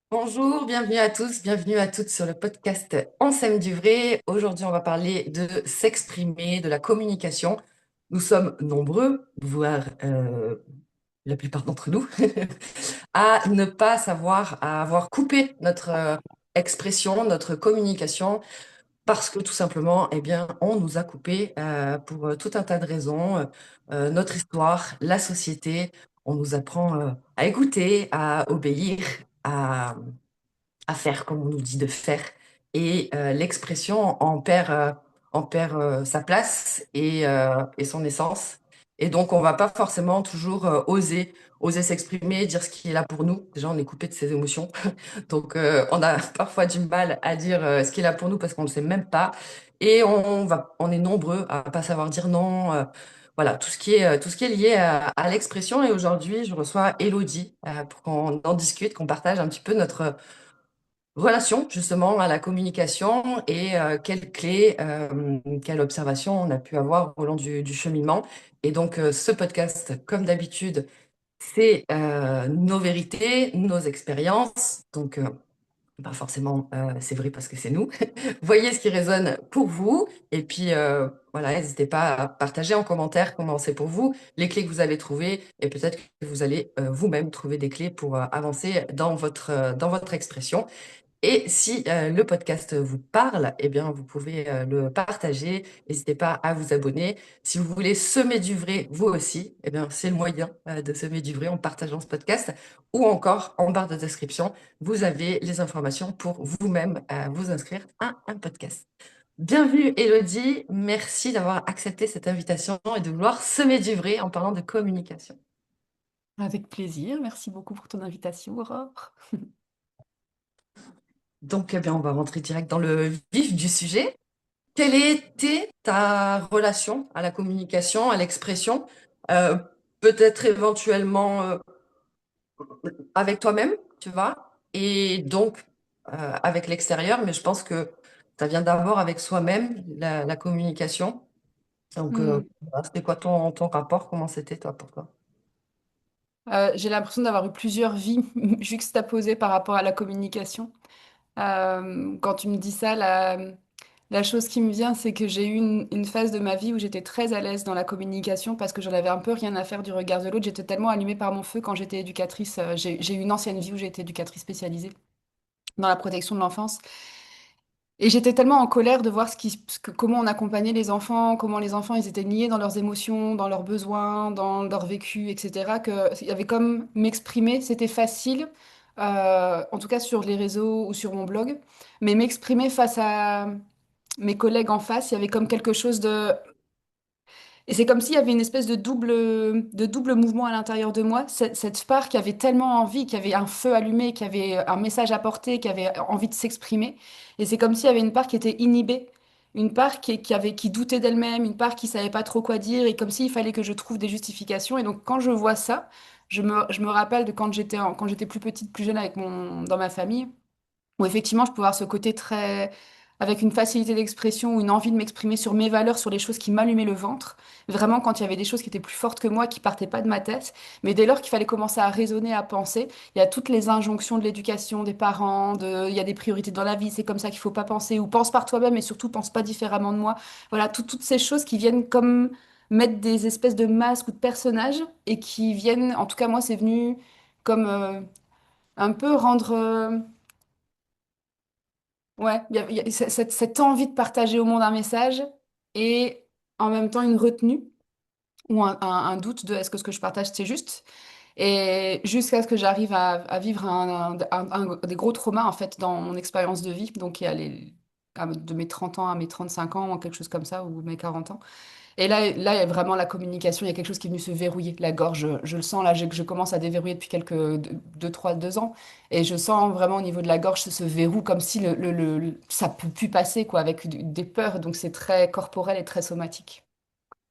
Bonjour, bienvenue à tous, bienvenue à toutes sur le podcast On s'aime du vrai. Aujourd'hui, on va parler de s'exprimer, de la communication. Nous sommes nombreux, voire la plupart d'entre nous, à ne pas savoir, à avoir coupé notre expression, notre communication, parce que tout simplement, eh bien, on nous a coupé pour tout un tas de raisons. Notre histoire, la société, on nous apprend à écouter, à obéir, à faire comme on nous dit de faire. Et l'expression en perd sa place et son essence. Et donc, on va pas forcément toujours oser s'exprimer, dire ce qui est là pour nous. Déjà, on est coupé de ses émotions. Donc, on a parfois du mal à dire ce qui est là pour nous parce qu'on ne sait même pas. Et on est nombreux à pas savoir dire non. Voilà, tout ce qui est lié à l'expression. Et aujourd'hui, je reçois Elodie pour qu'on en discute, qu'on partage un petit peu notre relation justement à la communication et quelles clés, quelles observations on a pu avoir au long du cheminement. Et donc, ce podcast, comme d'habitude, c'est nos vérités, nos expériences. Donc, pas forcément, c'est vrai parce que c'est nous. Voyez ce qui résonne pour vous. Et puis, voilà, n'hésitez pas à partager en commentaire comment c'est pour vous, les clés que vous avez trouvées. Et peut-être que vous allez vous-même trouver des clés pour avancer dans votre expression. Et si le podcast vous parle, eh bien, vous pouvez le partager. N'hésitez pas à vous abonner. Si vous voulez semer du vrai, vous aussi, eh bien, c'est le moyen de semer du vrai en partageant ce podcast. Ou encore, en barre de description, vous avez les informations pour vous-même vous inscrire à un podcast. Bienvenue, Elodie. Merci d'avoir accepté cette invitation et de vouloir semer du vrai en parlant de communication. Avec plaisir, merci beaucoup pour ton invitation, Aurore. Donc, eh bien, on va rentrer direct dans le vif du sujet. Quelle était ta relation à la communication, à l'expression, euh, peut-être éventuellement avec toi-même, tu vois, et donc avec l'extérieur, mais je pense que ça vient d'abord avec soi-même, la communication. Donc, Hmm. voilà, c'était quoi ton rapport? Comment c'était toi pour toi? J'ai l'impression d'avoir eu plusieurs vies juxtaposées par rapport à la communication. Quand tu me dis ça, la chose qui me vient, c'est que j'ai eu une phase de ma vie où j'étais très à l'aise dans la communication parce que j'en avais un peu rien à faire du regard de l'autre. J'étais tellement allumée par mon feu quand j'étais éducatrice. J'ai eu une ancienne vie où j'ai été éducatrice spécialisée dans la protection de l'enfance. Et j'étais tellement en colère de voir comment on accompagnait les enfants, comment les enfants ils étaient niés dans leurs émotions, dans leurs besoins, dans leur vécu, etc. Que il y avait comme m'exprimer, c'était facile, en tout cas sur les réseaux ou sur mon blog, mais m'exprimer face à mes collègues en face, il y avait comme quelque chose de et c'est comme s'il y avait une espèce de double mouvement à l'intérieur de moi. Cette part qui avait tellement envie, qui avait un feu allumé, qui avait un message à porter, qui avait envie de s'exprimer. Et c'est comme s'il y avait une part qui était inhibée, une part qui doutait d'elle-même, une part qui savait pas trop quoi dire, et comme s'il fallait que je trouve des justifications. Et donc quand je vois ça, je me rappelle de quand j'étais plus petite, plus jeune dans ma famille où effectivement je pouvais avoir ce côté très avec une facilité d'expression ou une envie de m'exprimer sur mes valeurs, sur les choses qui m'allumaient le ventre. Vraiment, quand il y avait des choses qui étaient plus fortes que moi, qui partaient pas de ma tête. Mais dès lors qu'il fallait commencer à raisonner, à penser, il y a toutes les injonctions de l'éducation, des parents, il y a des priorités dans la vie, c'est comme ça qu'il faut pas penser, ou pense par toi-même et surtout pense pas différemment de moi. Voilà, toutes ces choses qui viennent comme mettre des espèces de masques ou de personnages et qui viennent, en tout cas moi, c'est venu comme un peu rendre... Ouais, il y a cette envie de partager au monde un message et en même temps une retenue ou un doute de est-ce que ce que je partage c'est juste. Et jusqu'à ce que j'arrive à vivre des gros traumas en fait dans mon expérience de vie, donc il y a de mes 30 ans à mes 35 ans, ou quelque chose comme ça, ou mes 40 ans. Et là, il y a vraiment la communication, il y a quelque chose qui est venu se verrouiller. La gorge, je le sens là, je commence à déverrouiller depuis deux ans. Et je sens vraiment au niveau de la gorge ce verrou comme si ça peut plus passer, quoi, avec des peurs. Donc c'est très corporel et très somatique.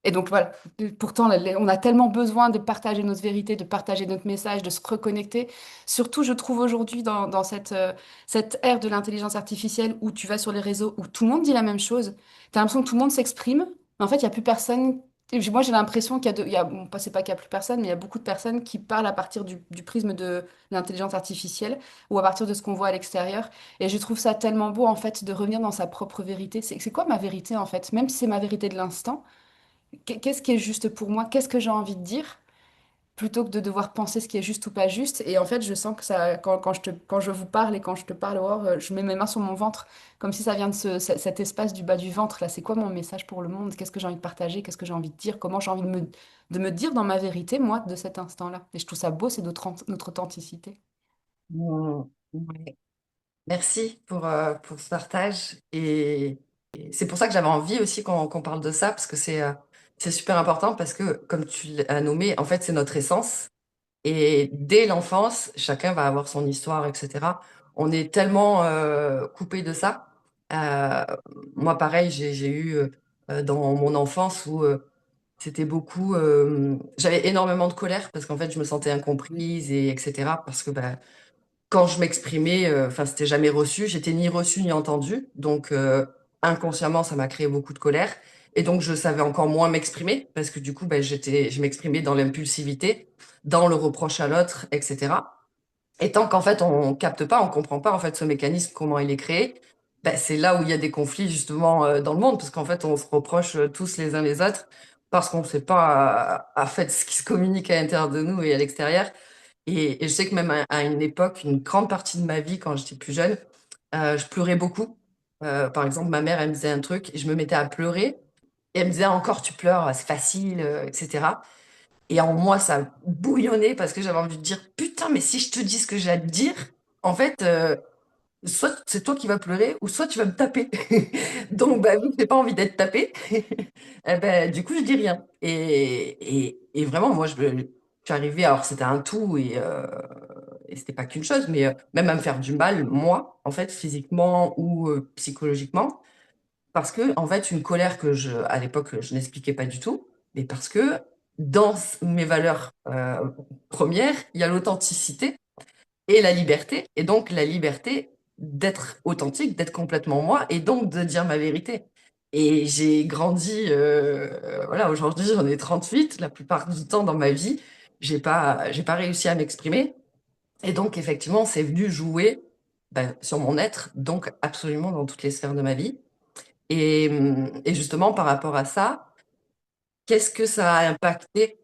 Et donc voilà, pourtant, on a tellement besoin de partager notre vérité, de partager notre message, de se reconnecter. Surtout, je trouve aujourd'hui dans cette ère de l'intelligence artificielle où tu vas sur les réseaux, où tout le monde dit la même chose. Tu as l'impression que tout le monde s'exprime, mais en fait, il n'y a plus personne. Moi, j'ai l'impression qu'il y a, bon, c'est pas qu'il y a plus personne, mais il y a beaucoup de personnes qui parlent à partir du prisme de l'intelligence artificielle ou à partir de ce qu'on voit à l'extérieur. Et je trouve ça tellement beau, en fait, de revenir dans sa propre vérité. C'est quoi ma vérité, en fait? Même si c'est ma vérité de l'instant, qu'est-ce qui est juste pour moi? Qu'est-ce que j'ai envie de dire? Plutôt que de devoir penser ce qui est juste ou pas juste. Et en fait, je sens que ça, quand je vous parle et quand je te parle, Aurore, je mets mes mains sur mon ventre, comme si ça vient de cet espace du bas du ventre. Là, c'est quoi mon message pour le monde? Qu'est-ce que j'ai envie de partager? Qu'est-ce que j'ai envie de dire? Comment j'ai envie de me dire dans ma vérité, moi, de cet instant-là? Et je trouve ça beau, c'est notre authenticité. Mm, ouais. Merci pour ce partage. Et c'est pour ça que j'avais envie aussi qu'on parle de ça, parce que c'est super important, parce que, comme tu l'as nommé, en fait, c'est notre essence. Et dès l'enfance, chacun va avoir son histoire, etc. On est tellement coupé de ça. Euh, Moi, pareil, j'ai eu dans mon enfance où c'était beaucoup. J'avais énormément de colère parce qu'en fait, je me sentais incomprise et etc. Parce que bah, quand je m'exprimais, enfin, c'était jamais reçu. J'étais ni reçu ni entendu. Donc, inconsciemment, ça m'a créé beaucoup de colère. Et donc, je savais encore moins m'exprimer parce que du coup, ben, je m'exprimais dans l'impulsivité, dans le reproche à l'autre, etc. Et tant qu'en fait, on capte pas, on comprend pas en fait ce mécanisme, comment il est créé, ben, c'est là où il y a des conflits justement dans le monde parce qu'en fait, on se reproche tous les uns les autres parce qu'on ne sait pas à fait ce qui se communique à l'intérieur de nous et à l'extérieur. Et je sais que même à une époque, une grande partie de ma vie, quand j'étais plus jeune, je pleurais beaucoup. Par exemple, ma mère, elle me disait un truc et je me mettais à pleurer. Et elle me disait encore, tu pleures, c'est facile, etc. Et en moi, ça bouillonnait parce que j'avais envie de dire, putain, mais si je te dis ce que j'ai à te dire, en fait, soit c'est toi qui vas pleurer ou soit tu vas me taper. Donc, bah, vu que j'ai pas envie d'être tapé, eh ben, du coup, je dis rien. Et vraiment, moi, je suis arrivée, alors c'était un tout et c'était pas qu'une chose, mais même à me faire du mal, moi, en fait, physiquement ou psychologiquement, parce que, en fait, une colère à l'époque, je n'expliquais pas du tout, mais parce que dans mes valeurs premières, il y a l'authenticité et la liberté, et donc la liberté d'être authentique, d'être complètement moi, et donc de dire ma vérité. Et j'ai grandi, voilà, aujourd'hui j'en ai 38. La plupart du temps dans ma vie, j'ai pas réussi à m'exprimer, et donc effectivement c'est venu jouer ben, sur mon être, donc absolument dans toutes les sphères de ma vie. Et justement par rapport à ça, qu'est-ce que ça a impacté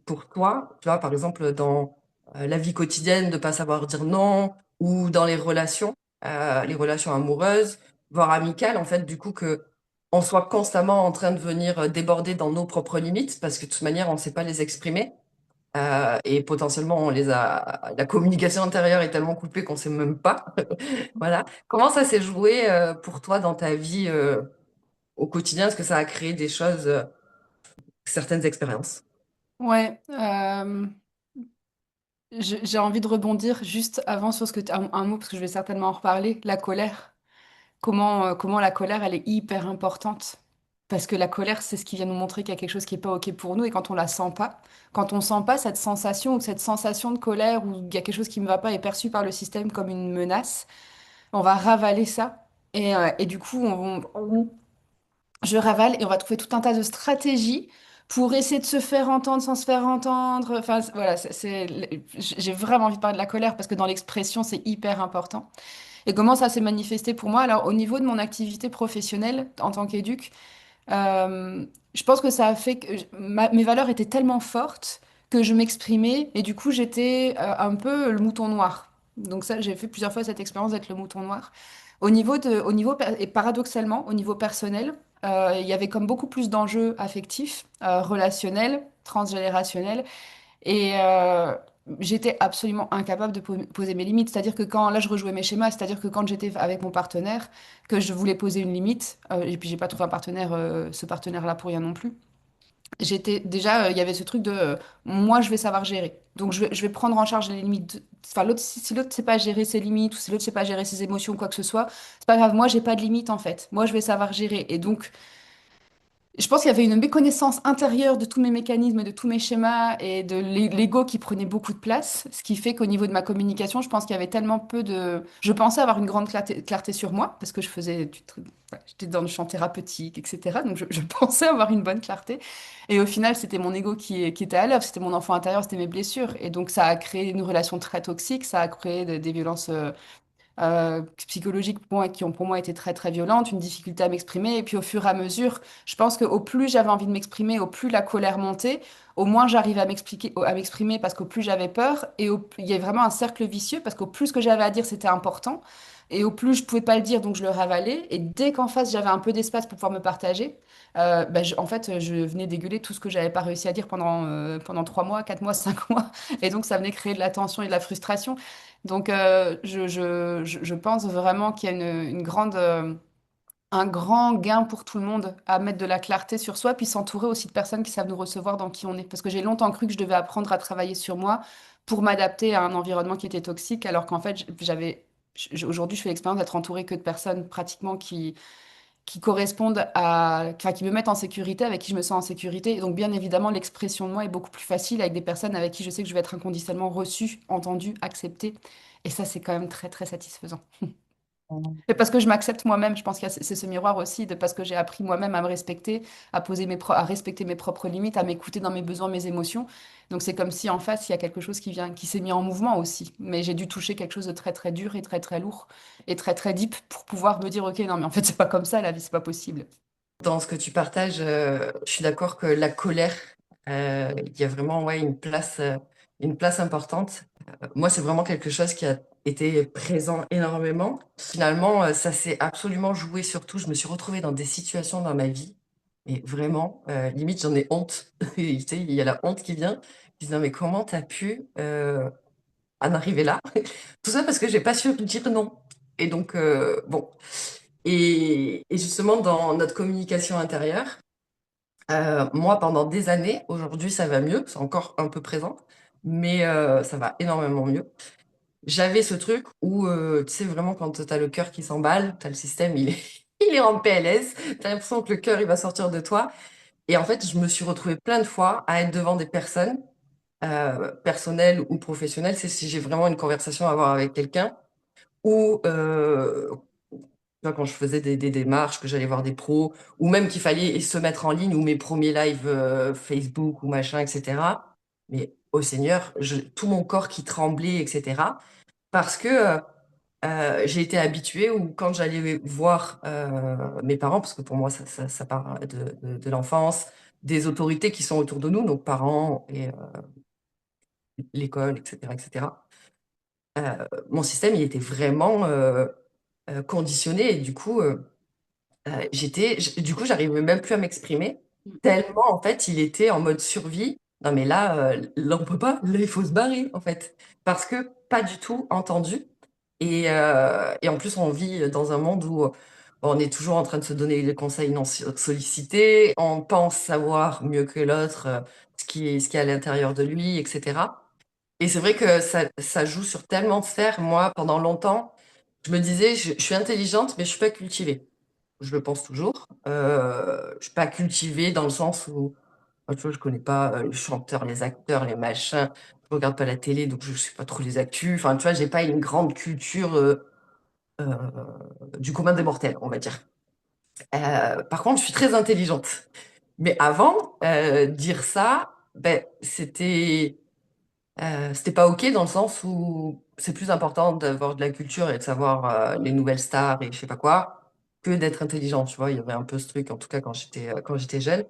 pour toi, tu vois, par exemple, dans la vie quotidienne, de pas savoir dire non, ou dans les relations amoureuses, voire amicales, en fait, du coup, que on soit constamment en train de venir déborder dans nos propres limites, parce que de toute manière, on ne sait pas les exprimer, et potentiellement, la communication intérieure est tellement coupée qu'on ne sait même pas. Voilà. Comment ça s'est joué pour toi dans ta vie au quotidien? Est-ce que ça a créé des choses, certaines expériences? Ouais, j'ai envie de rebondir juste avant sur un mot, parce que je vais certainement en reparler, la colère. Comment la colère, elle est hyper importante. Parce que la colère, c'est ce qui vient nous montrer qu'il y a quelque chose qui n'est pas OK pour nous. Et quand on la sent pas, quand on sent pas cette sensation ou cette sensation de colère ou il y a quelque chose qui ne va pas est perçu par le système comme une menace, on va ravaler ça. Et du coup, je ravale et on va trouver tout un tas de stratégies pour essayer de se faire entendre sans se faire entendre. Enfin, voilà, j'ai vraiment envie de parler de la colère parce que dans l'expression, c'est hyper important. Et comment ça s'est manifesté pour moi? Alors, au niveau de mon activité professionnelle en tant qu'éduc, je pense que ça a fait que mes valeurs étaient tellement fortes que je m'exprimais et du coup, j'étais un peu le mouton noir. Donc ça, j'ai fait plusieurs fois cette expérience d'être le mouton noir. Et paradoxalement, au niveau personnel, il y avait comme beaucoup plus d'enjeux affectifs, relationnels, transgénérationnels. Et j'étais absolument incapable de poser mes limites. C'est-à-dire que quand, là, je rejouais mes schémas, c'est-à-dire que quand j'étais avec mon partenaire, que je voulais poser une limite, et puis j'ai pas trouvé un partenaire, ce partenaire-là pour rien non plus. J'étais déjà, il y avait ce truc de, moi, je vais savoir gérer. Donc, je vais prendre en charge les limites. Enfin, l'autre, si l'autre sait pas gérer ses limites ou si l'autre sait pas gérer ses émotions ou quoi que ce soit, c'est pas grave. Moi, j'ai pas de limite en fait. Moi, je vais savoir gérer. Et donc, Je pense qu'il y avait une méconnaissance intérieure de tous mes mécanismes, de tous mes schémas et de l'ego qui prenait beaucoup de place, ce qui fait qu'au niveau de ma communication, je pense qu'il y avait tellement peu de... Je pensais avoir une grande clarté sur moi, parce que je faisais ouais, j'étais dans le champ thérapeutique, etc. Donc je pensais avoir une bonne clarté. Et au final, c'était mon ego qui était à l'œuvre, c'était mon enfant intérieur, c'était mes blessures. Et donc ça a créé une relation très toxique, ça a créé des violences psychologiques pour moi, qui ont pour moi été très très violentes, une difficulté à m'exprimer. Et puis au fur et à mesure, je pense qu'au plus j'avais envie de m'exprimer, au plus la colère montait, au moins j'arrivais à m'exprimer parce qu'au plus j'avais peur. Il y a vraiment un cercle vicieux parce qu'au plus ce que j'avais à dire c'était important. Et au plus je pouvais pas le dire, donc je le ravalais. Et dès qu'en face j'avais un peu d'espace pour pouvoir me partager, en fait, je venais dégueuler tout ce que j'avais pas réussi à dire pendant 3 mois, 4 mois, 5 mois. Et donc ça venait créer de la tension et de la frustration. Donc, je pense vraiment qu'il y a un grand gain pour tout le monde à mettre de la clarté sur soi, puis s'entourer aussi de personnes qui savent nous recevoir dans qui on est. Parce que j'ai longtemps cru que je devais apprendre à travailler sur moi pour m'adapter à un environnement qui était toxique, alors qu'en fait, aujourd'hui, je fais l'expérience d'être entourée que de personnes pratiquement qui correspondent enfin, qui me mettent en sécurité, avec qui je me sens en sécurité. Et donc, bien évidemment, l'expression de moi est beaucoup plus facile avec des personnes avec qui je sais que je vais être inconditionnellement reçue, entendue, acceptée. Et ça, c'est quand même très, très satisfaisant. Et parce que je m'accepte moi-même, je pense qu'il y a c'est ce miroir aussi de parce que j'ai appris moi-même à me respecter, à respecter mes propres limites, à m'écouter dans mes besoins, mes émotions. Donc c'est comme si en face, il y a quelque chose qui s'est mis en mouvement aussi. Mais j'ai dû toucher quelque chose de très très dur et très très lourd et très très deep pour pouvoir me dire, OK, non, mais en fait, c'est pas comme ça, la vie, c'est pas possible. Dans ce que tu partages, je suis d'accord que la colère, il y a vraiment ouais, une place importante. Moi, c'est vraiment quelque chose qui a été présent énormément. Finalement, ça s'est absolument joué sur tout. Je me suis retrouvée dans des situations dans ma vie, et vraiment, limite, j'en ai honte. Tu sais, il y a la honte qui vient. Je dis, non, mais comment t'as pu en arriver là? Tout ça parce que j'ai pas su dire non. Et donc, bon. Et justement, dans notre communication intérieure, moi, pendant des années, aujourd'hui, ça va mieux, c'est encore un peu présent, mais ça va énormément mieux. J'avais ce truc où, tu sais, vraiment, quand tu as le cœur qui s'emballe, tu as le système, il est en PLS, tu as l'impression que le cœur, il va sortir de toi. Et en fait, je me suis retrouvée plein de fois à être devant des personnes, personnelles ou professionnelles, c'est si j'ai vraiment une conversation à avoir avec quelqu'un, ou tu vois, quand je faisais des démarches, que j'allais voir des pros, ou même qu'il fallait se mettre en ligne, ou mes premiers lives Facebook ou machin, etc. Mais au Seigneur, tout mon corps qui tremblait, etc. Parce que j'ai été habituée, ou quand j'allais voir mes parents, parce que pour moi, ça part de l'enfance, des autorités qui sont autour de nous, donc parents et l'école, etc., etc. Mon système, il était vraiment conditionné, et du coup... du coup, j'arrivais même plus à m'exprimer, tellement en fait, il était en mode survie. Non, mais là, on peut pas, là, il faut se barrer, en fait. Parce que pas du tout entendu. Et en plus, on vit dans un monde où on est toujours en train de se donner des conseils non sollicités, on pense savoir mieux que l'autre ce qui est à l'intérieur de lui, etc. Et c'est vrai que ça joue sur tellement de sphères. Moi, pendant longtemps, je me disais, je suis intelligente, mais je suis pas cultivée. Je le pense toujours. Je suis pas cultivée dans le sens où, tu vois, je connais pas les chanteurs, les acteurs, les machins. Je regarde pas la télé, donc je suis pas trop les actus. Enfin, tu vois, j'ai pas une grande culture euh, du commun des mortels, on va dire. Par contre, je suis très intelligente. Mais avant, dire ça, ben, c'était pas OK dans le sens où c'est plus important d'avoir de la culture et de savoir les nouvelles stars et je sais pas quoi que d'être intelligent, tu vois. Il y avait un peu ce truc, en tout cas quand j'étais jeune.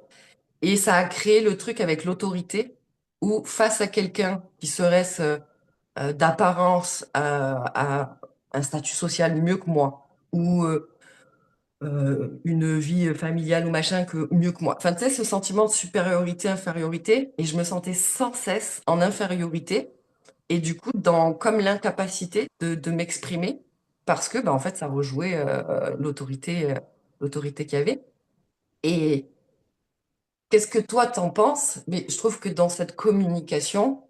Et ça a créé le truc avec l'autorité où face à quelqu'un qui serait d'apparence à un statut social mieux que moi ou une vie familiale ou machin que mieux que moi. Enfin, tu sais, ce sentiment de supériorité, infériorité, et je me sentais sans cesse en infériorité et du coup, comme l'incapacité de m'exprimer, parce que, bah, en fait, ça rejouait l'autorité qu'il y avait. Et qu'est-ce que toi, t'en penses? Mais je trouve que dans cette communication,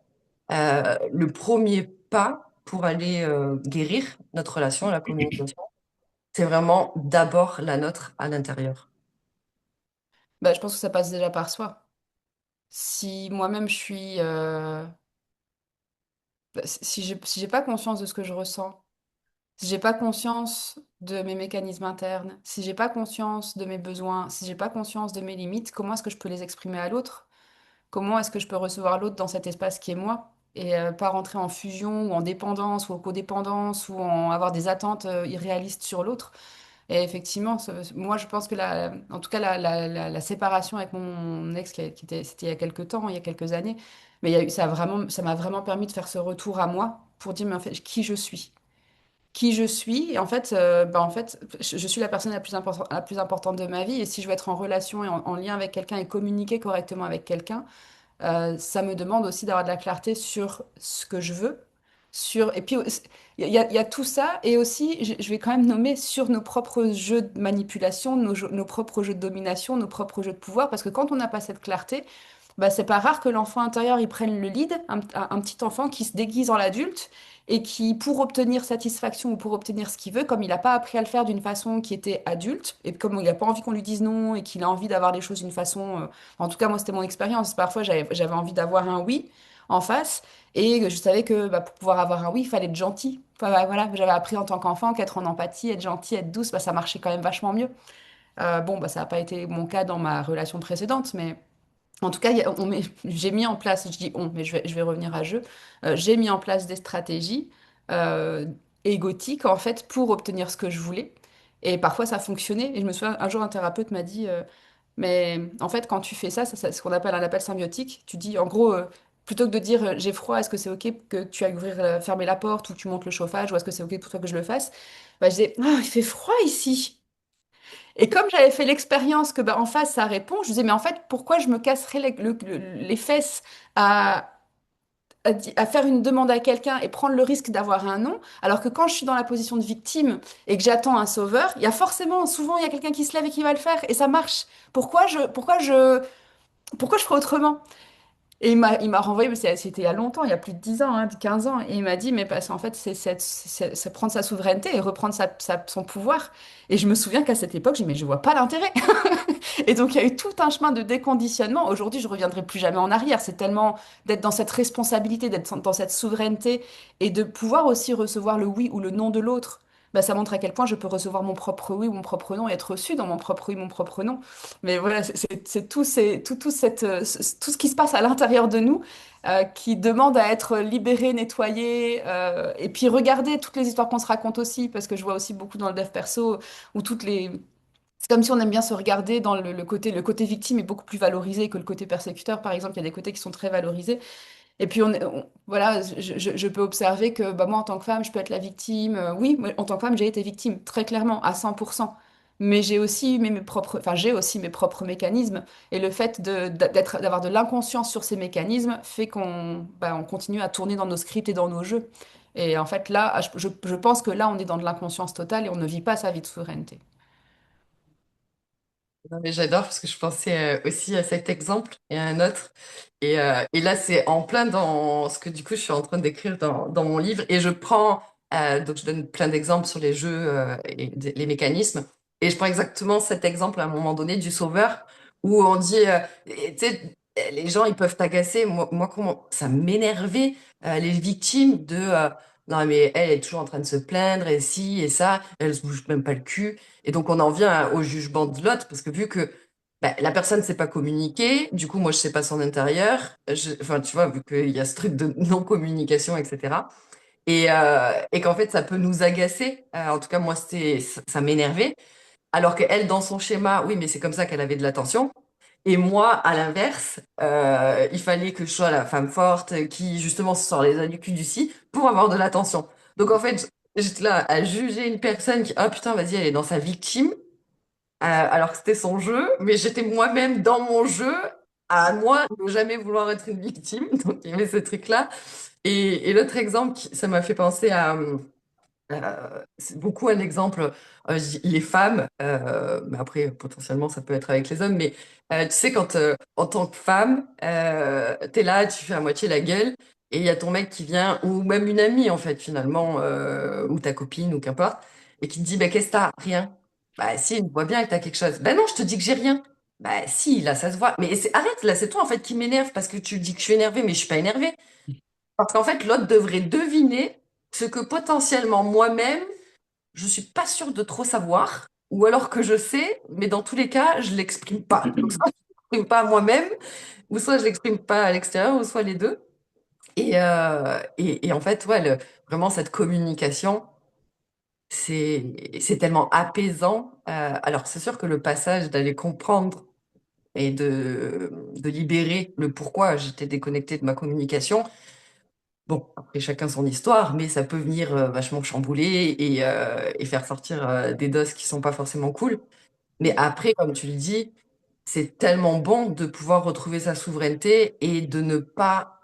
le premier pas pour aller guérir notre relation, la communication, c'est vraiment d'abord la nôtre à l'intérieur. Bah, je pense que ça passe déjà par soi. Si moi-même je suis, si j'ai pas conscience de ce que je ressens, si j'ai pas conscience de mes mécanismes internes, si j'ai pas conscience de mes besoins, si j'ai pas conscience de mes limites, comment est-ce que je peux les exprimer à l'autre? Comment est-ce que je peux recevoir l'autre dans cet espace qui est moi? Et pas rentrer en fusion ou en dépendance ou en codépendance ou en avoir des attentes irréalistes sur l'autre. Et effectivement, moi je pense que en tout cas la séparation avec mon ex c'était il y a quelques temps, il y a quelques années, mais il y a eu, ça m'a vraiment permis de faire ce retour à moi pour dire mais en fait qui je suis. Qui je suis, et en fait, je suis la personne la plus importante de ma vie, et si je veux être en relation et en lien avec quelqu'un et communiquer correctement avec quelqu'un, ça me demande aussi d'avoir de la clarté sur ce que je veux. Et puis, il y a tout ça, et aussi, je vais quand même nommer sur nos propres jeux de manipulation, nos propres jeux de domination, nos propres jeux de pouvoir, parce que quand on n'a pas cette clarté, bah, c'est pas rare que l'enfant intérieur il prenne le lead, un petit enfant qui se déguise en l'adulte et qui, pour obtenir satisfaction ou pour obtenir ce qu'il veut, comme il n'a pas appris à le faire d'une façon qui était adulte, et comme il n'a pas envie qu'on lui dise non et qu'il a envie d'avoir les choses d'une façon, en tout cas moi c'était mon expérience, parfois j'avais envie d'avoir un oui en face et je savais que bah, pour pouvoir avoir un oui il fallait être gentil. Enfin, bah, voilà, j'avais appris en tant qu'enfant qu'être en empathie, être gentil, être douce, bah, ça marchait quand même vachement mieux. Bon, bah, ça n'a pas été mon cas dans ma relation précédente, mais en tout cas, j'ai mis en place, je dis on, mais je vais revenir à jeu, j'ai mis en place des stratégies euh, égotiques, en fait, pour obtenir ce que je voulais. Et parfois, ça fonctionnait. Et je me souviens, un jour, un thérapeute m'a dit, mais en fait, quand tu fais ça, c'est ce qu'on appelle un appel symbiotique. Tu dis, en gros, plutôt que de dire, j'ai froid, est-ce que c'est OK que tu ailles fermer la porte ou que tu montes le chauffage, ou est-ce que c'est OK pour toi que je le fasse? Bah, je disais, ah, il fait froid ici. Et comme j'avais fait l'expérience que bah, en face ça répond, je disais mais en fait pourquoi je me casserais les fesses à, à faire une demande à quelqu'un et prendre le risque d'avoir un non, alors que quand je suis dans la position de victime et que j'attends un sauveur, il y a forcément souvent il y a quelqu'un qui se lève et qui va le faire et ça marche. Pourquoi je ferais autrement? Et il m'a renvoyé, mais c'était il y a longtemps, il y a plus de 10 ans, hein, 15 ans, et il m'a dit, mais parce qu'en fait, c'est prendre sa souveraineté et reprendre son pouvoir. Et je me souviens qu'à cette époque, j'ai dit, mais je vois pas l'intérêt. Et donc, il y a eu tout un chemin de déconditionnement. Aujourd'hui, je reviendrai plus jamais en arrière. C'est tellement d'être dans cette responsabilité, d'être dans cette souveraineté et de pouvoir aussi recevoir le oui ou le non de l'autre. Bah, ça montre à quel point je peux recevoir mon propre oui ou mon propre non et être reçu dans mon propre oui, mon propre non. Mais voilà, c'est tout ce qui se passe à l'intérieur de nous qui demande à être libéré, nettoyé. Et puis regarder toutes les histoires qu'on se raconte aussi, parce que je vois aussi beaucoup dans le dev perso où toutes les c'est comme si on aime bien se regarder dans le côté victime est beaucoup plus valorisé que le côté persécuteur, par exemple. Il y a des côtés qui sont très valorisés. Et puis, voilà, je peux observer que bah, moi, en tant que femme, je peux être la victime. Oui, moi, en tant que femme, j'ai été victime, très clairement, à 100%. Mais j'ai aussi j'ai aussi mes propres mécanismes. Et le fait d'avoir de l'inconscience sur ces mécanismes fait on continue à tourner dans nos scripts et dans nos jeux. Et en fait, là, je pense que là, on est dans de l'inconscience totale et on ne vit pas sa vie de souveraineté. Non, mais j'adore parce que je pensais aussi à cet exemple et à un autre. Et là, c'est en plein dans ce que du coup je suis en train d'écrire dans mon livre. Et je prends, donc je donne plein d'exemples sur les jeux et les mécanismes. Et je prends exactement cet exemple à un moment donné du sauveur où on dit, et tu sais, les gens ils peuvent t'agacer. Moi comment ça m'énervait les victimes de non mais elle est toujours en train de se plaindre et ci et ça, elle se bouge même pas le cul. Et donc, on en vient au jugement de l'autre, parce que vu que bah, la personne ne sait pas communiquer, du coup, moi, je sais pas son intérieur, enfin, tu vois, vu qu'il y a ce truc de non-communication, etc. Et qu'en fait, ça peut nous agacer. En tout cas, moi, ça m'énervait. Alors qu'elle, dans son schéma, oui, mais c'est comme ça qu'elle avait de l'attention. Et moi, à l'inverse, il fallait que je sois la femme forte qui, justement, se sort les doigts du cul du si pour avoir de l'attention. Donc, en fait, j'étais là à juger une personne qui, ah putain, vas-y, elle est dans sa victime, alors que c'était son jeu, mais j'étais moi-même dans mon jeu, à moi ne jamais vouloir être une victime. Donc, il y avait ce truc-là. Et l'autre exemple, ça m'a fait penser à, c'est beaucoup un exemple, les femmes, mais après potentiellement ça peut être avec les hommes, mais tu sais quand en tant que femme, t'es là, tu fais à moitié la gueule, et il y a ton mec qui vient, ou même une amie en fait finalement, ou ta copine, ou qu'importe, et qui te dit, bah, qu'est-ce que t'as? Rien. Bah si, on voit bien que t'as quelque chose. Bah non, je te dis que j'ai rien. Bah si, là, ça se voit. Mais arrête, là, c'est toi, en fait, qui m'énerve parce que tu dis que je suis énervée, mais je suis pas énervée. Parce qu'en fait, l'autre devrait deviner ce que potentiellement moi-même, je suis pas sûre de trop savoir, ou alors que je sais, mais dans tous les cas, je l'exprime pas. Donc, soit je l'exprime pas à moi-même, ou soit je l'exprime pas à l'extérieur, ou soit les deux. Et en fait, ouais, vraiment, cette communication, c'est tellement apaisant. Alors, c'est sûr que le passage d'aller comprendre et de libérer le pourquoi j'étais déconnectée de ma communication. Bon, après chacun son histoire, mais ça peut venir vachement chambouler et faire sortir des doses qui sont pas forcément cool. Mais après, comme tu le dis, c'est tellement bon de pouvoir retrouver sa souveraineté et de ne pas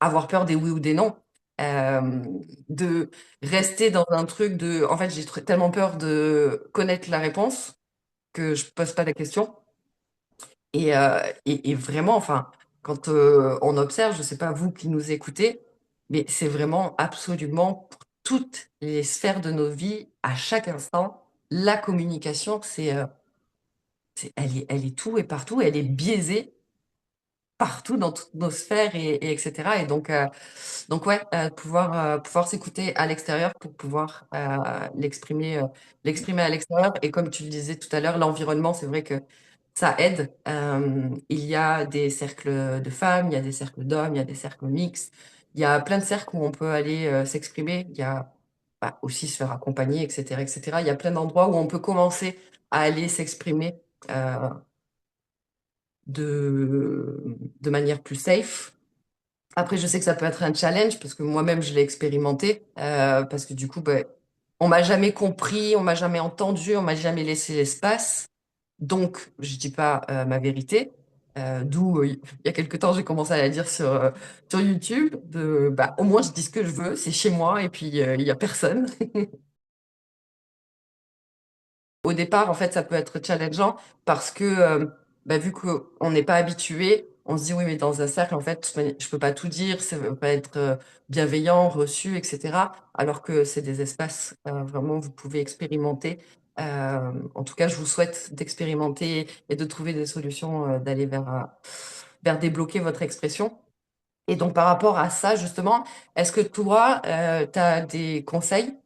avoir peur des oui ou des non. Euh, de rester dans un truc de... En fait, j'ai tellement peur de connaître la réponse que je pose pas la question. Et vraiment, enfin, quand on observe, je ne sais pas vous qui nous écoutez, mais c'est vraiment absolument pour toutes les sphères de nos vies, à chaque instant, la communication, elle est tout et partout, elle est biaisée partout dans toutes nos sphères et etc. Et donc ouais, pouvoir s'écouter à l'extérieur pour pouvoir l'exprimer à l'extérieur. Et comme tu le disais tout à l'heure, l'environnement, c'est vrai que ça aide. Il y a des cercles de femmes, il y a des cercles d'hommes, il y a des cercles mixtes. Il y a plein de cercles où on peut aller s'exprimer. Il y a aussi se faire accompagner, etc., etc. Il y a plein d'endroits où on peut commencer à aller s'exprimer de manière plus safe. Après, je sais que ça peut être un challenge parce que moi-même, je l'ai expérimenté. Parce que du coup, ben, on m'a jamais compris, on m'a jamais entendu, on m'a jamais laissé l'espace. Donc, je dis pas ma vérité. D'où, il y a quelque temps, j'ai commencé à la dire sur YouTube. Bah, au moins, je dis ce que je veux, c'est chez moi et puis il y a personne. Au départ, en fait, ça peut être challengeant parce que, bah, vu qu'on n'est pas habitué, on se dit, oui, mais dans un cercle, en fait, je peux pas tout dire, ça va pas être bienveillant, reçu, etc. Alors que c'est des espaces, vraiment, vous pouvez expérimenter. En tout cas, je vous souhaite d'expérimenter et de trouver des solutions, d'aller vers débloquer votre expression. Et donc, par rapport à ça, justement, est-ce que toi, tu as des conseils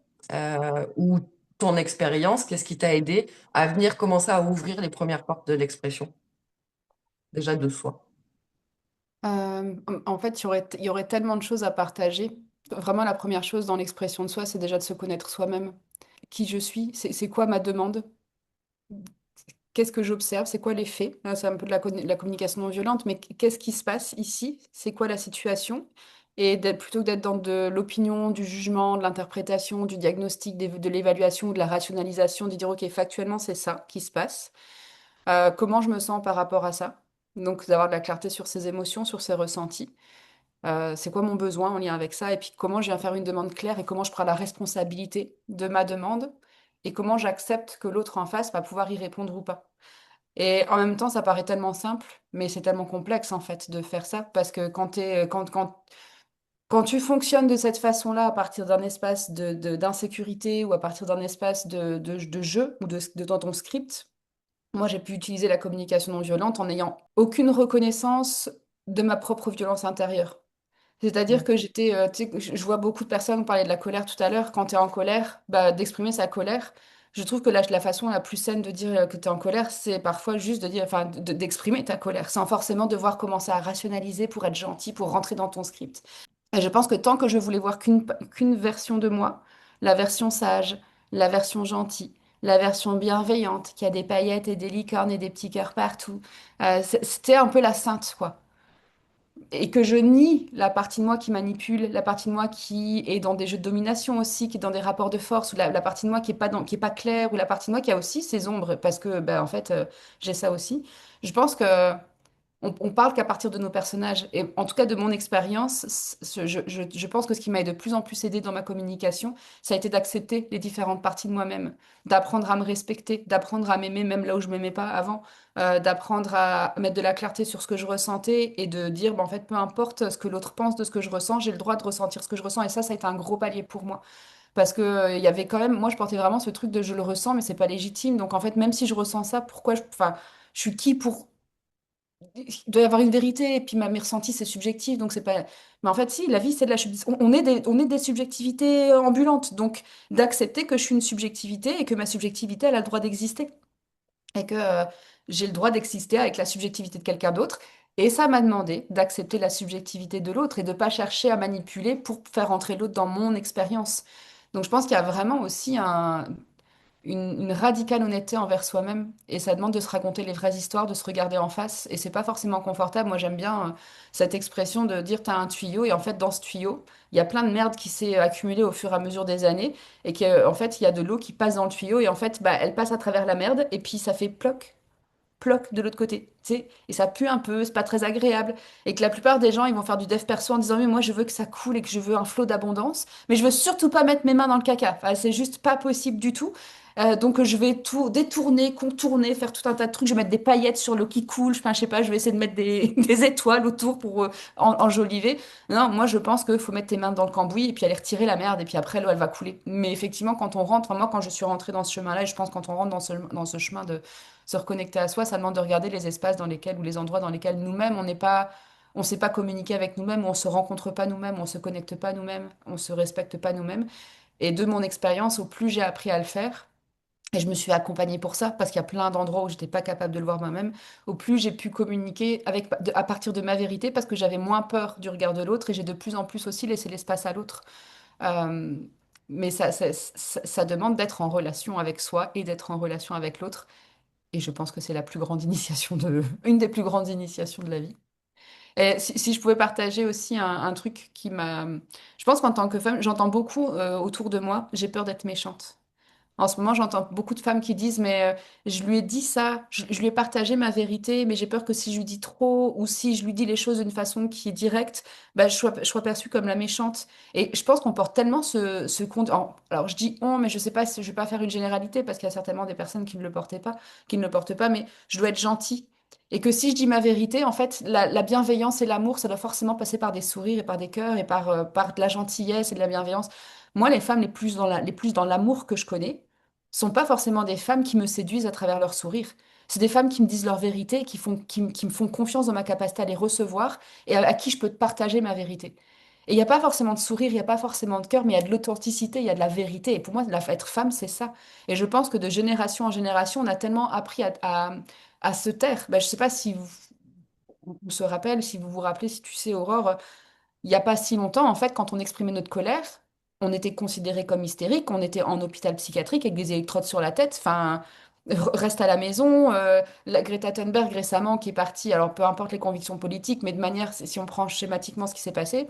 ou ton expérience, qu'est-ce qui t'a aidé à venir commencer à ouvrir les premières portes de l'expression, déjà de soi? En fait, il y aurait tellement de choses à partager. Vraiment, la première chose dans l'expression de soi, c'est déjà de se connaître soi-même. Qui je suis, c'est quoi ma demande, qu'est-ce que j'observe, c'est quoi les faits. Là, c'est un peu de la communication non violente, mais qu'est-ce qui se passe ici, c'est quoi la situation. Et plutôt que d'être dans de l'opinion, du jugement, de l'interprétation, du diagnostic, de l'évaluation ou de la rationalisation, de dire, OK, factuellement, c'est ça qui se passe. Comment je me sens par rapport à ça? Donc, d'avoir de la clarté sur ses émotions, sur ses ressentis. C'est quoi mon besoin en lien avec ça? Et puis, comment je viens faire une demande claire et comment je prends la responsabilité de ma demande et comment j'accepte que l'autre en face va pouvoir y répondre ou pas. Et en même temps, ça paraît tellement simple, mais c'est tellement complexe en fait de faire ça parce que quand tu fonctionnes de cette façon-là, à partir d'un espace d'insécurité ou à partir d'un espace de jeu ou dans ton script, moi j'ai pu utiliser la communication non violente en n'ayant aucune reconnaissance de ma propre violence intérieure. C'est-à-dire Mm. que tu sais, je vois beaucoup de personnes parler de la colère tout à l'heure. Quand tu es en colère, bah, d'exprimer sa colère. Je trouve que la façon la plus saine de dire que tu es en colère, c'est parfois juste de dire, enfin, d'exprimer ta colère, sans forcément devoir commencer à rationaliser pour être gentil, pour rentrer dans ton script. Et je pense que tant que je voulais voir qu'une version de moi, la version sage, la version gentille, la version bienveillante, qui a des paillettes et des licornes et des petits cœurs partout, c'était un peu la sainte, quoi et que je nie la partie de moi qui manipule, la partie de moi qui est dans des jeux de domination aussi, qui est dans des rapports de force, ou la partie de moi qui est pas claire, ou la partie de moi qui a aussi ses ombres, parce que ben, en fait, j'ai ça aussi. Je pense que on parle qu'à partir de nos personnages. Et en tout cas, de mon expérience, je pense que ce qui m'a de plus en plus aidé dans ma communication, ça a été d'accepter les différentes parties de moi-même, d'apprendre à me respecter, d'apprendre à m'aimer même là où je m'aimais pas avant, d'apprendre à mettre de la clarté sur ce que je ressentais et de dire, bah, en fait, peu importe ce que l'autre pense de ce que je ressens, j'ai le droit de ressentir ce que je ressens. Et ça a été un gros palier pour moi. Parce que, il y avait quand même, moi, je portais vraiment ce truc de je le ressens, mais c'est pas légitime. Donc, en fait, même si je ressens ça, pourquoi je, enfin, je suis qui pour... Il doit y avoir une vérité, et puis mes ressentis, c'est subjectif, donc c'est pas... Mais en fait, si, la vie, c'est de la subjectivité. On est des subjectivités ambulantes, donc d'accepter que je suis une subjectivité et que ma subjectivité, elle a le droit d'exister. Et que j'ai le droit d'exister avec la subjectivité de quelqu'un d'autre. Et ça m'a demandé d'accepter la subjectivité de l'autre et de ne pas chercher à manipuler pour faire entrer l'autre dans mon expérience. Donc je pense qu'il y a vraiment aussi une radicale honnêteté envers soi-même. Et ça demande de se raconter les vraies histoires, de se regarder en face. Et c'est pas forcément confortable. Moi j'aime bien cette expression de dire t'as un tuyau et en fait dans ce tuyau, il y a plein de merde qui s'est accumulée au fur et à mesure des années et qu'en fait il y a de l'eau qui passe dans le tuyau et en fait bah, elle passe à travers la merde et puis ça fait ploc ploc de l'autre côté, tu sais, et ça pue un peu, c'est pas très agréable, et que la plupart des gens, ils vont faire du dev perso en disant, mais moi, je veux que ça coule et que je veux un flot d'abondance, mais je veux surtout pas mettre mes mains dans le caca. Enfin, c'est juste pas possible du tout. Donc, je vais tout détourner, contourner, faire tout un tas de trucs. Je vais mettre des paillettes sur l'eau qui coule. Enfin, je sais pas, je vais essayer de mettre des étoiles autour pour enjoliver. Non, moi, je pense qu'il faut mettre tes mains dans le cambouis et puis aller retirer la merde et puis après, l'eau, elle va couler. Mais effectivement, quand on rentre, enfin, moi, quand je suis rentrée dans ce chemin-là, et je pense quand on rentre dans ce chemin de se reconnecter à soi, ça demande de regarder les espaces dans lesquels ou les endroits dans lesquels nous-mêmes, on ne sait pas communiquer avec nous-mêmes, on se rencontre pas nous-mêmes, on se connecte pas nous-mêmes, on se respecte pas nous-mêmes. Et de mon expérience, au plus j'ai appris à le faire, et je me suis accompagnée pour ça, parce qu'il y a plein d'endroits où j'étais pas capable de le voir moi-même, au plus j'ai pu communiquer à partir de ma vérité, parce que j'avais moins peur du regard de l'autre, et j'ai de plus en plus aussi laissé l'espace à l'autre. Euh, mais ça demande d'être en relation avec soi et d'être en relation avec l'autre. Et je pense que c'est la plus grande initiation une des plus grandes initiations de la vie. Et si je pouvais partager aussi un truc qui m'a... Je pense qu'en tant que femme, j'entends beaucoup autour de moi, j'ai peur d'être méchante. En ce moment, j'entends beaucoup de femmes qui disent, mais je lui ai dit ça, je lui ai partagé ma vérité, mais j'ai peur que si je lui dis trop ou si je lui dis les choses d'une façon qui est directe, bah, je sois perçue comme la méchante. Et je pense qu'on porte tellement ce compte. Alors, je dis on, mais je sais pas si je vais pas faire une généralité parce qu'il y a certainement des personnes qui ne le portaient pas, qui ne le portent pas, mais je dois être gentille. Et que si je dis ma vérité, en fait, la bienveillance et l'amour, ça doit forcément passer par des sourires et par des cœurs et par de la gentillesse et de la bienveillance. Moi, les femmes les plus dans l'amour que je connais, sont pas forcément des femmes qui me séduisent à travers leur sourire. C'est des femmes qui me disent leur vérité, et qui me font confiance dans ma capacité à les recevoir et à qui je peux partager ma vérité. Et il n'y a pas forcément de sourire, il n'y a pas forcément de cœur, mais il y a de l'authenticité, il y a de la vérité. Et pour moi, être femme, c'est ça. Et je pense que de génération en génération, on a tellement appris à se taire. Ben, je ne sais pas si vous se rappelle, si vous vous rappelez, si tu sais, Aurore, il n'y a pas si longtemps, en fait, quand on exprimait notre colère, on était considéré comme hystérique, on était en hôpital psychiatrique avec des électrodes sur la tête. Enfin, reste à la maison. La Greta Thunberg récemment qui est partie, alors peu importe les convictions politiques, mais de manière, si on prend schématiquement ce qui s'est passé,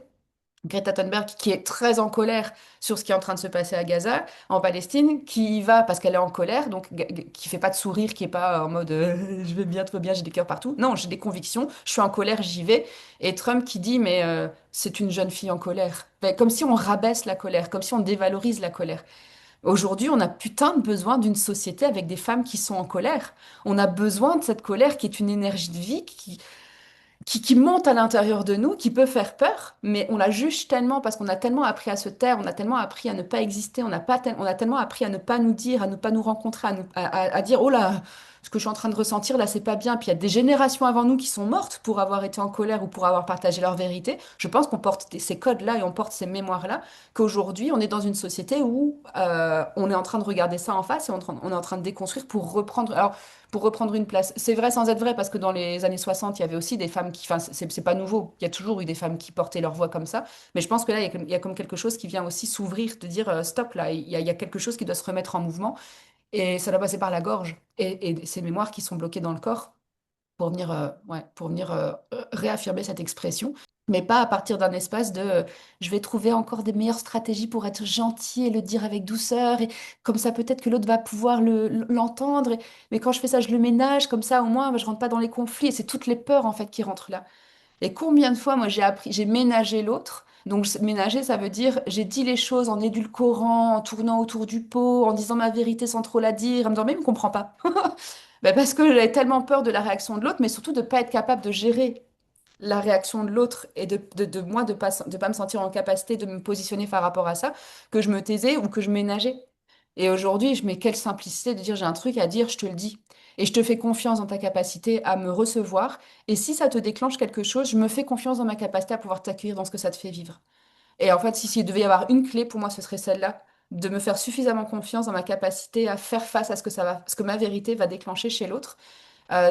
Greta Thunberg qui est très en colère sur ce qui est en train de se passer à Gaza, en Palestine, qui y va parce qu'elle est en colère, donc qui fait pas de sourire, qui est pas en mode je vais bien, tout va bien, j'ai des cœurs partout. Non, j'ai des convictions, je suis en colère, j'y vais. Et Trump qui dit mais c'est une jeune fille en colère. Ben, comme si on rabaisse la colère, comme si on dévalorise la colère. Aujourd'hui, on a putain de besoin d'une société avec des femmes qui sont en colère. On a besoin de cette colère qui est une énergie de vie qui monte à l'intérieur de nous, qui peut faire peur, mais on la juge tellement parce qu'on a tellement appris à se taire, on a tellement appris à ne pas exister, on a tellement appris à ne pas nous dire, à ne pas nous rencontrer, à dire, oh là, ce que je suis en train de ressentir là, c'est pas bien. Puis il y a des générations avant nous qui sont mortes pour avoir été en colère ou pour avoir partagé leur vérité. Je pense qu'on porte ces codes-là et on porte ces mémoires-là, qu'aujourd'hui, on est dans une société où on est en train de regarder ça en face et on est en train de déconstruire pour reprendre. Alors, pour reprendre une place. C'est vrai sans être vrai, parce que dans les années 60, il y avait aussi des femmes qui... Enfin, c'est pas nouveau. Il y a toujours eu des femmes qui portaient leur voix comme ça. Mais je pense que là, il y a comme quelque chose qui vient aussi s'ouvrir, de dire, stop, là, il y a quelque chose qui doit se remettre en mouvement. Et ça doit passer par la gorge. Et ces mémoires qui sont bloquées dans le corps pour venir, pour venir réaffirmer cette expression, mais pas à partir d'un espace de je vais trouver encore des meilleures stratégies pour être gentil et le dire avec douceur, et comme ça peut-être que l'autre va pouvoir l'entendre, mais quand je fais ça, je le ménage, comme ça au moins je rentre pas dans les conflits, et c'est toutes les peurs en fait qui rentrent là. Et combien de fois moi j'ai ménagé l'autre. Donc ménager, ça veut dire j'ai dit les choses en édulcorant, en tournant autour du pot, en disant ma vérité sans trop la dire, en me disant mais il me comprend pas. Ben, parce que j'avais tellement peur de la réaction de l'autre, mais surtout de ne pas être capable de gérer la réaction de l'autre et de moi de pas me sentir en capacité de me positionner par rapport à ça, que je me taisais ou que je ménageais. Et aujourd'hui, je mets quelle simplicité de dire j'ai un truc à dire, je te le dis. Et je te fais confiance dans ta capacité à me recevoir. Et si ça te déclenche quelque chose, je me fais confiance dans ma capacité à pouvoir t'accueillir dans ce que ça te fait vivre. Et en fait, si s'il devait y avoir une clé, pour moi, ce serait celle-là, de me faire suffisamment confiance dans ma capacité à faire face à ce que ma vérité va déclencher chez l'autre,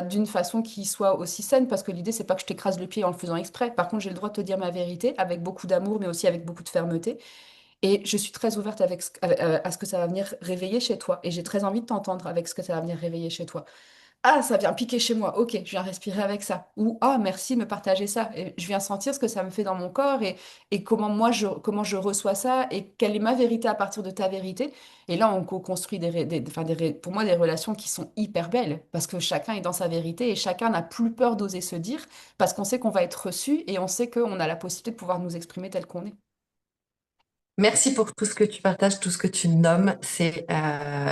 d'une façon qui soit aussi saine, parce que l'idée, c'est pas que je t'écrase le pied en le faisant exprès. Par contre, j'ai le droit de te dire ma vérité avec beaucoup d'amour, mais aussi avec beaucoup de fermeté. Et je suis très ouverte à ce que ça va venir réveiller chez toi. Et j'ai très envie de t'entendre avec ce que ça va venir réveiller chez toi. Ah, ça vient piquer chez moi. Ok, je viens respirer avec ça. Ou ah, merci de me partager ça. Et je viens sentir ce que ça me fait dans mon corps et comment je reçois ça et quelle est ma vérité à partir de ta vérité. Et là, on co-construit pour moi des relations qui sont hyper belles parce que chacun est dans sa vérité et chacun n'a plus peur d'oser se dire parce qu'on sait qu'on va être reçu et on sait qu'on a la possibilité de pouvoir nous exprimer tel qu'on est. Merci pour tout ce que tu partages, tout ce que tu nommes. C'est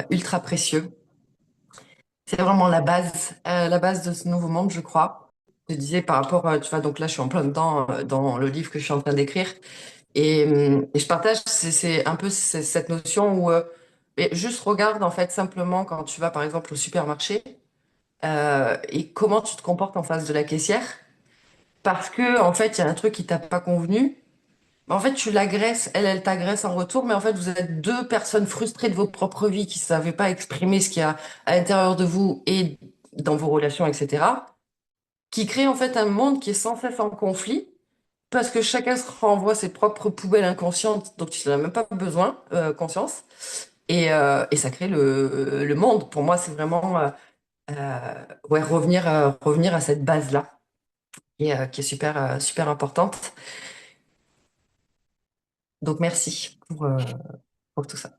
ultra précieux. C'est vraiment la base de ce nouveau monde, je crois. Je disais par rapport, tu vois, donc là, je suis en plein dedans dans le livre que je suis en train d'écrire. Et je partage, c'est un peu cette notion où et juste regarde, en fait, simplement quand tu vas, par exemple, au supermarché et comment tu te comportes en face de la caissière. Parce que, en fait, il y a un truc qui t'a pas convenu. En fait, tu l'agresses, elle t'agresse en retour, mais en fait, vous êtes deux personnes frustrées de vos propres vies qui ne savaient pas exprimer ce qu'il y a à l'intérieur de vous et dans vos relations, etc., qui créent en fait un monde qui est sans cesse en conflit, parce que chacun se renvoie ses propres poubelles inconscientes, donc tu n'en as même pas besoin, conscience, et ça crée le monde. Pour moi, c'est vraiment ouais, revenir à cette base-là, qui est super, super importante. Donc, merci pour tout ça.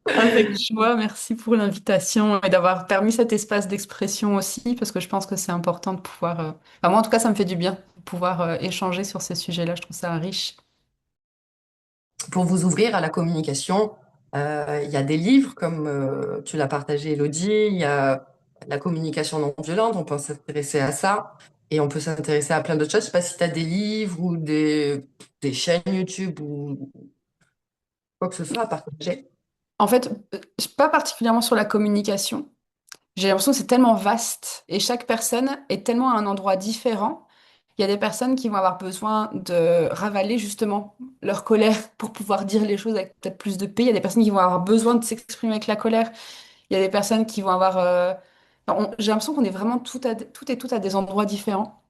Avec joie, merci pour l'invitation et d'avoir permis cet espace d'expression aussi, parce que je pense que c'est important de pouvoir... Enfin, moi, en tout cas, ça me fait du bien de pouvoir échanger sur ces sujets-là. Je trouve ça riche. Pour vous ouvrir à la communication, il y a des livres comme tu l'as partagé, Elodie, il y a la communication non violente, on peut s'intéresser à ça, et on peut s'intéresser à plein d'autres choses. Je sais pas si tu as des livres ou des chaînes YouTube ou quoi que ce soit à partager. En fait, pas particulièrement sur la communication. J'ai l'impression que c'est tellement vaste et chaque personne est tellement à un endroit différent. Il y a des personnes qui vont avoir besoin de ravaler justement leur colère pour pouvoir dire les choses avec peut-être plus de paix. Il y a des personnes qui vont avoir besoin de s'exprimer avec la colère. Il y a des personnes qui vont avoir... J'ai l'impression qu'on est vraiment tout et tout à des endroits différents.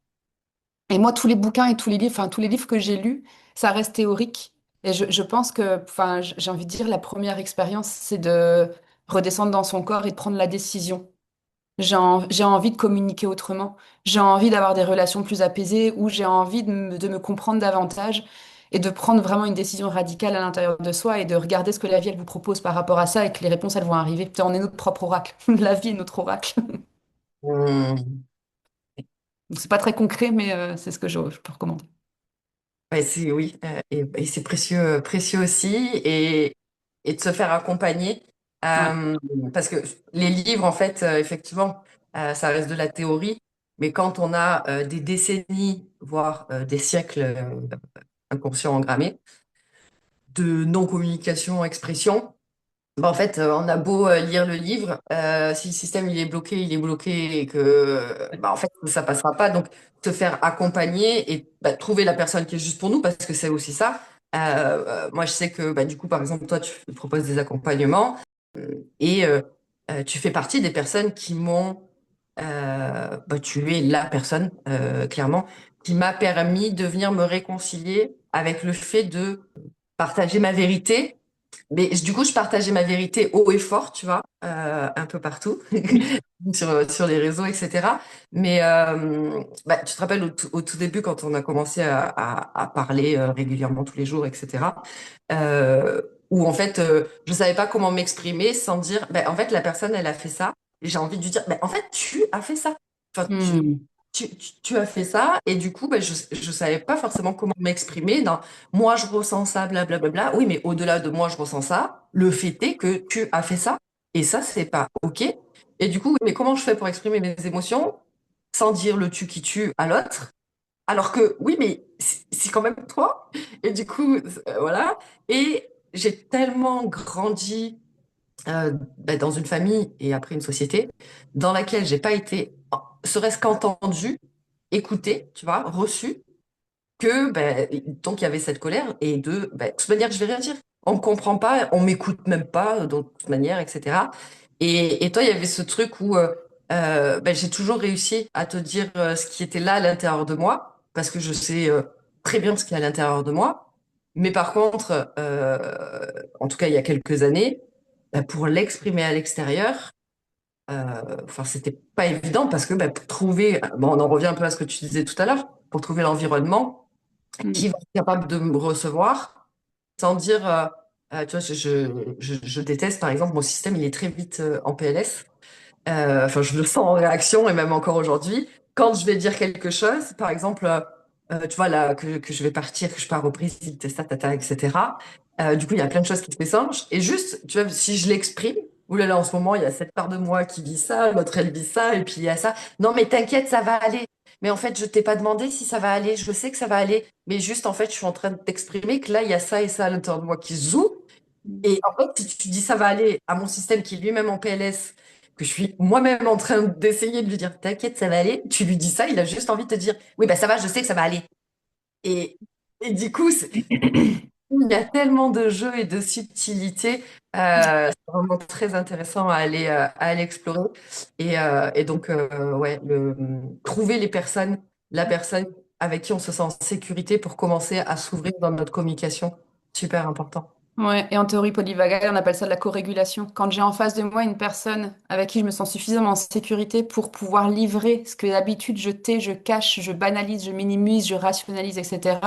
Et moi, tous les bouquins et tous les livres, enfin, tous les livres que j'ai lus, ça reste théorique. Et je pense que, enfin, j'ai envie de dire, la première expérience, c'est de redescendre dans son corps et de prendre la décision. J'ai envie de communiquer autrement. J'ai envie d'avoir des relations plus apaisées ou j'ai envie de me comprendre davantage et de prendre vraiment une décision radicale à l'intérieur de soi et de regarder ce que la vie, elle vous propose par rapport à ça et que les réponses, elles vont arriver. Tu sais, on est notre propre oracle. La vie est notre oracle. Hum, Donc, c'est pas très concret, mais c'est ce que je peux recommander. ouais, oui, et c'est précieux, précieux aussi, et de se faire accompagner, Ouais. euh, parce que les livres, en fait, effectivement, ça reste de la théorie, mais quand on a des décennies, voire des siècles inconscients engrammés de non-communication, expression, bah, en fait, on a beau lire le livre, si le système il est bloqué et que bah, en fait ça passera pas. Donc se faire accompagner et bah, trouver la personne qui est juste pour nous, parce que c'est aussi ça. Moi je sais que bah, du coup par exemple toi tu proposes des accompagnements et tu fais partie des personnes qui m'ont bah, tu es la personne clairement qui m'a permis de venir me réconcilier avec le fait de partager ma vérité, mais du coup, je partageais ma vérité haut et fort, tu vois, un peu partout, sur les réseaux, etc. Mais bah, tu te rappelles au tout début, quand on a commencé à parler régulièrement tous les jours, etc., euh, où en fait, je savais pas comment m'exprimer sans dire, bah, en fait, la personne, elle a fait ça. Et j'ai envie de lui dire, bah, en fait, tu as fait ça. Enfin, Hmm. tu as fait ça, et du coup, ben, je savais pas forcément comment m'exprimer dans moi, je ressens ça, blablabla. Oui, mais au-delà de moi, je ressens ça, le fait est que tu as fait ça, et ça, c'est pas OK. Et du coup, oui, mais comment je fais pour exprimer mes émotions sans dire le tu qui tue à l'autre? Alors que, oui, mais c'est quand même toi. Et du coup, voilà. Et j'ai tellement grandi dans une famille et après une société dans laquelle j'ai pas été, serait-ce qu'entendue, écoutée, tu vois, reçue, que donc il y avait cette colère et de toute manière je vais rien dire. On me comprend pas, on m'écoute même pas de toute manière, etc. Et toi il y avait ce truc où j'ai toujours réussi à te dire ce qui était là à l'intérieur de moi parce que je sais très bien ce qu'il y a à l'intérieur de moi. Mais par contre, en tout cas il y a quelques années, pour l'exprimer à l'extérieur, enfin c'était pas évident parce que pour trouver, bon on en revient un peu à ce que tu disais tout à l'heure, pour trouver l'environnement qui Mm. va être capable de me recevoir sans dire, tu vois, je déteste, par exemple, mon système, il est très vite en PLS. Enfin, je le sens en réaction et même encore aujourd'hui. Quand je vais dire quelque chose, par exemple, tu vois, là, que je vais partir, que je pars au Brésil, tata, tata, etc. Du coup, il y a plein de choses qui se mélangent. Et juste, tu vois, si je l'exprime, oulala, en ce moment, il y a cette part de moi qui vit ça, l'autre, elle vit ça, et puis il y a ça. Non, mais t'inquiète, ça va aller. Mais en fait, je t'ai pas demandé si ça va aller. Je sais que ça va aller. Mais juste, en fait, je suis en train de t'exprimer que là, il y a ça et ça à l'intérieur de moi qui se joue. Et en fait, si tu dis ça va aller à mon système qui est lui-même en PLS, que je suis moi-même en train d'essayer de lui dire, t'inquiète, ça va aller, tu lui dis ça, il a juste envie de te dire, oui, bah ça va, je sais que ça va aller. Et, et du coup, il y a tellement de jeux et de subtilités, c'est vraiment très intéressant à aller explorer. Et donc, ouais, trouver les personnes, la personne avec qui on se sent en sécurité pour commencer à s'ouvrir dans notre communication, super important. Ouais, et en théorie polyvagale, on appelle ça de la co-régulation. Quand j'ai en face de moi une personne avec qui je me sens suffisamment en sécurité pour pouvoir livrer ce que d'habitude je tais, je cache, je banalise, je minimise, je rationalise, etc.,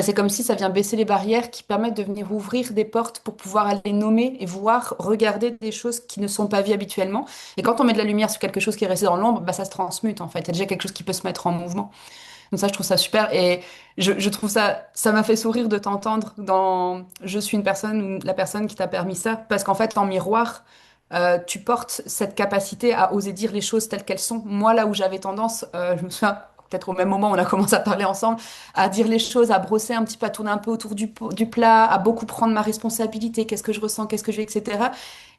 c'est comme si ça vient baisser les barrières qui permettent de venir ouvrir des portes pour pouvoir aller nommer et voir, regarder des choses qui ne sont pas vues habituellement. Et quand on met de la lumière sur quelque chose qui est resté dans l'ombre, ça se transmute en fait. Il y a déjà quelque chose qui peut se mettre en mouvement. Donc ça, je trouve ça super et je trouve ça, ça m'a fait sourire de t'entendre dans Je suis une personne ou la personne qui t'a permis ça, parce qu'en fait, en miroir, tu portes cette capacité à oser dire les choses telles qu'elles sont. Moi, là où j'avais tendance, je me souviens, peut-être au même moment où on a commencé à parler ensemble, à dire les choses, à brosser un petit peu, à tourner un peu autour du plat, à beaucoup prendre ma responsabilité, qu'est-ce que je ressens, qu'est-ce que je vais, etc.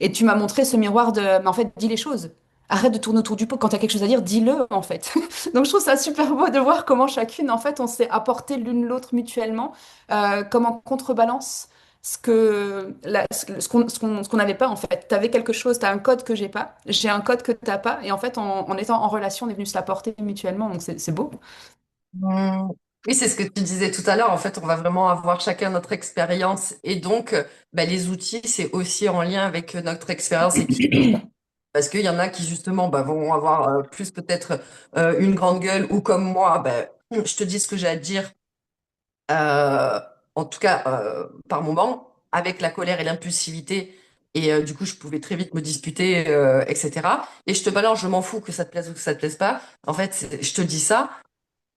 Et tu m'as montré ce miroir de, mais en fait, dis les choses. Arrête de tourner autour du pot. Quand tu as quelque chose à dire, dis-le, en fait. Donc je trouve ça super beau de voir comment chacune, en fait, on s'est apporté l'une l'autre mutuellement, comme en contrebalance ce qu'on n'avait pas, en fait. Tu avais quelque chose, tu as un code que j'ai pas, j'ai un code que t'as pas, et en fait, en étant en relation, on est venu se l'apporter mutuellement, donc c'est beau. Mm. Oui, c'est ce que tu disais tout à l'heure. En fait, on va vraiment avoir chacun notre expérience. Et donc, les outils, c'est aussi en lien avec notre expérience. Parce qu'il y en a qui, justement, vont avoir plus peut-être une grande gueule ou comme moi, je te dis ce que j'ai à te dire, euh, en tout cas, par moment, avec la colère et l'impulsivité. Et du coup, je pouvais très vite me disputer, etc. Et je te balance, je m'en fous que ça te plaise ou que ça te plaise pas. En fait, je te dis ça.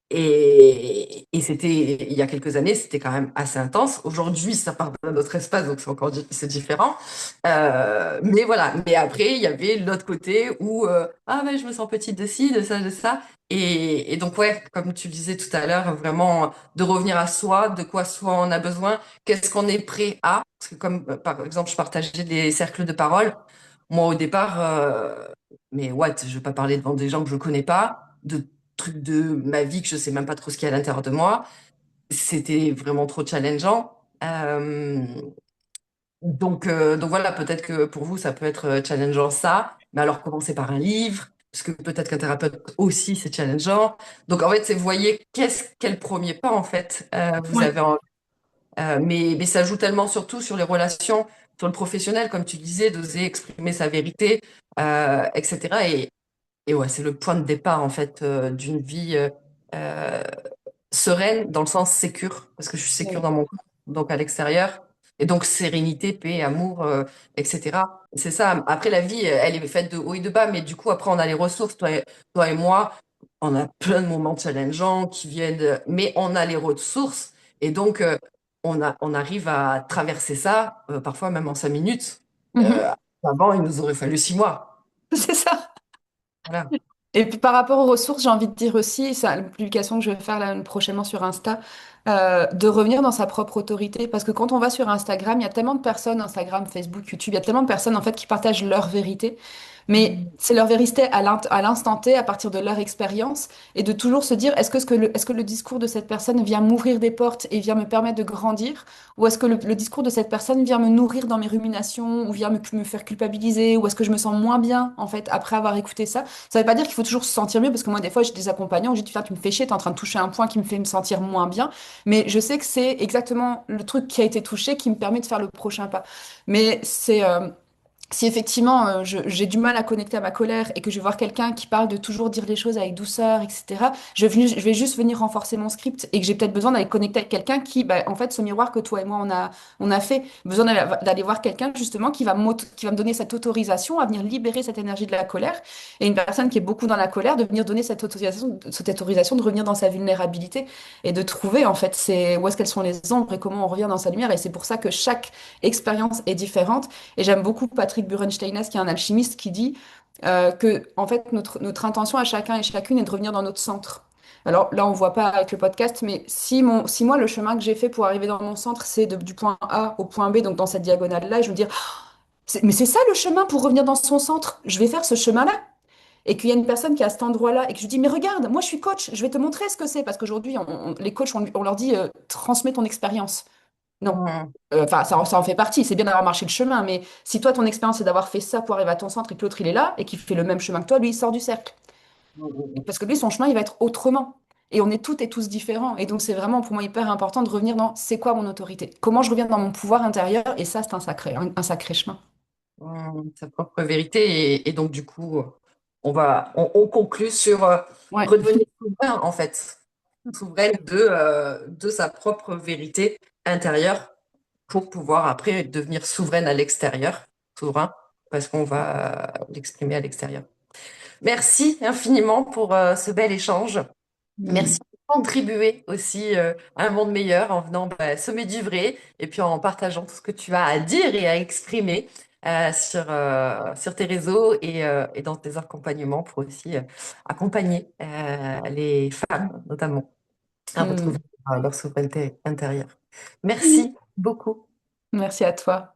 Et c'était, il y a quelques années, c'était quand même assez intense. Aujourd'hui, ça part d'un autre espace, donc c'est encore c'est différent. Mais voilà. Mais après, il y avait l'autre côté où ah je me sens petite de ci, de ça, de ça. Et donc ouais, comme tu le disais tout à l'heure, vraiment de revenir à soi, de quoi soi on a besoin, qu'est-ce qu'on est prêt à. Parce que comme par exemple, je partageais des cercles de parole. Moi, au départ, mais what, je vais pas parler devant des gens que je connais pas, de trucs de ma vie que je sais même pas trop ce qu'il y a à l'intérieur de moi. C'était vraiment trop challengeant. Donc voilà, peut-être que pour vous, ça peut être challengeant ça. Mais alors, commencez par un livre, parce que peut-être qu'un thérapeute aussi, c'est challengeant. Donc en fait, c'est, vous voyez, quel premier pas, en fait, vous Ouais. avez mais ça joue tellement surtout sur les relations, sur le professionnel, comme tu disais, d'oser exprimer sa vérité, etc. Et ouais, c'est le point de départ, en fait, d'une vie euh, sereine, dans le sens sécure, parce que je suis sécure Ouais. dans mon corps, donc à l'extérieur. Et donc sérénité, paix, amour, etc. C'est ça. Après, la vie, elle est faite de hauts et de bas, mais du coup, après, on a les ressources. Toi et moi, on a plein de moments challengeants qui viennent, mais on a les ressources. Et donc, on arrive à traverser ça, parfois même en 5 minutes. Mhm. Euh, Avant, il nous aurait fallu 6 mois. C'est ça. Voilà. Et puis par rapport aux ressources, j'ai envie de dire aussi, c'est une publication que je vais faire là, prochainement sur Insta. de revenir dans sa propre autorité. Parce que quand on va sur Instagram, il y a tellement de personnes, Instagram, Facebook, YouTube, il y a tellement de personnes en fait qui partagent leur vérité. Mais Mm. c'est leur vérité à l'instant T, à partir de leur expérience, et de toujours se dire, est-ce que le discours de cette personne vient m'ouvrir des portes et vient me permettre de grandir, ou est-ce que le discours de cette personne vient me nourrir dans mes ruminations, ou vient me faire culpabiliser, ou est-ce que je me sens moins bien, en fait, après avoir écouté ça? Ça veut pas dire qu'il faut toujours se sentir mieux, parce que moi, des fois, j'ai des accompagnants où je dis, putain, tu me fais chier, t'es en train de toucher un point qui me fait me sentir moins bien. Mais je sais que c'est exactement le truc qui a été touché qui me permet de faire le prochain pas. Mais si effectivement j'ai du mal à connecter à ma colère et que je vais voir quelqu'un qui parle de toujours dire les choses avec douceur, etc., je vais juste venir renforcer mon script et que j'ai peut-être besoin d'aller connecter avec quelqu'un qui, bah, en fait, ce miroir que toi et moi on a fait, besoin d'aller voir quelqu'un justement qui va me donner cette autorisation à venir libérer cette énergie de la colère et une personne qui est beaucoup dans la colère de venir donner cette autorisation de revenir dans sa vulnérabilité et de trouver en fait c'est où est-ce qu'elles sont les ombres et comment on revient dans sa lumière et c'est pour ça que chaque expérience est différente et j'aime beaucoup Patrick Burensteines, qui est un alchimiste, qui dit que en fait notre intention à chacun et chacune est de revenir dans notre centre. Alors là, on voit pas avec le podcast, mais si moi, le chemin que j'ai fait pour arriver dans mon centre, c'est du point A au point B, donc dans cette diagonale-là, et je me dire, mais c'est ça le chemin pour revenir dans son centre, je vais faire ce chemin-là. Et qu'il y a une personne qui est à cet endroit-là et que je lui dis, mais regarde, moi je suis coach, je vais te montrer ce que c'est, parce qu'aujourd'hui, les coachs, on leur dit, transmets ton expérience. Non. Mm. Enfin, ça en fait partie. C'est bien d'avoir marché le chemin, mais si toi, ton expérience, c'est d'avoir fait ça pour arriver à ton centre et que l'autre, il est là et qu'il fait le même chemin que toi, lui, il sort du cercle. Mm. Parce que lui, son chemin, il va être autrement. Et on est toutes et tous différents. Et donc, c'est vraiment pour moi hyper important de revenir dans c'est quoi mon autorité? Comment je reviens dans mon pouvoir intérieur? Et ça, c'est un sacré chemin. Sa propre vérité. Et donc, du coup, on conclut sur Ouais. redevenir souverain, en fait, souveraine de sa propre vérité intérieure pour pouvoir après devenir souveraine à l'extérieur, souverain, parce qu'on va l'exprimer à l'extérieur. Merci infiniment pour ce bel échange. Merci Mm. de contribuer aussi à un monde meilleur en venant semer du vrai et puis en partageant tout ce que tu as à dire et à exprimer sur tes réseaux et dans tes accompagnements pour aussi accompagner les femmes notamment à retrouver Mm. leur souveraineté intérieure. Merci beaucoup. Merci à toi.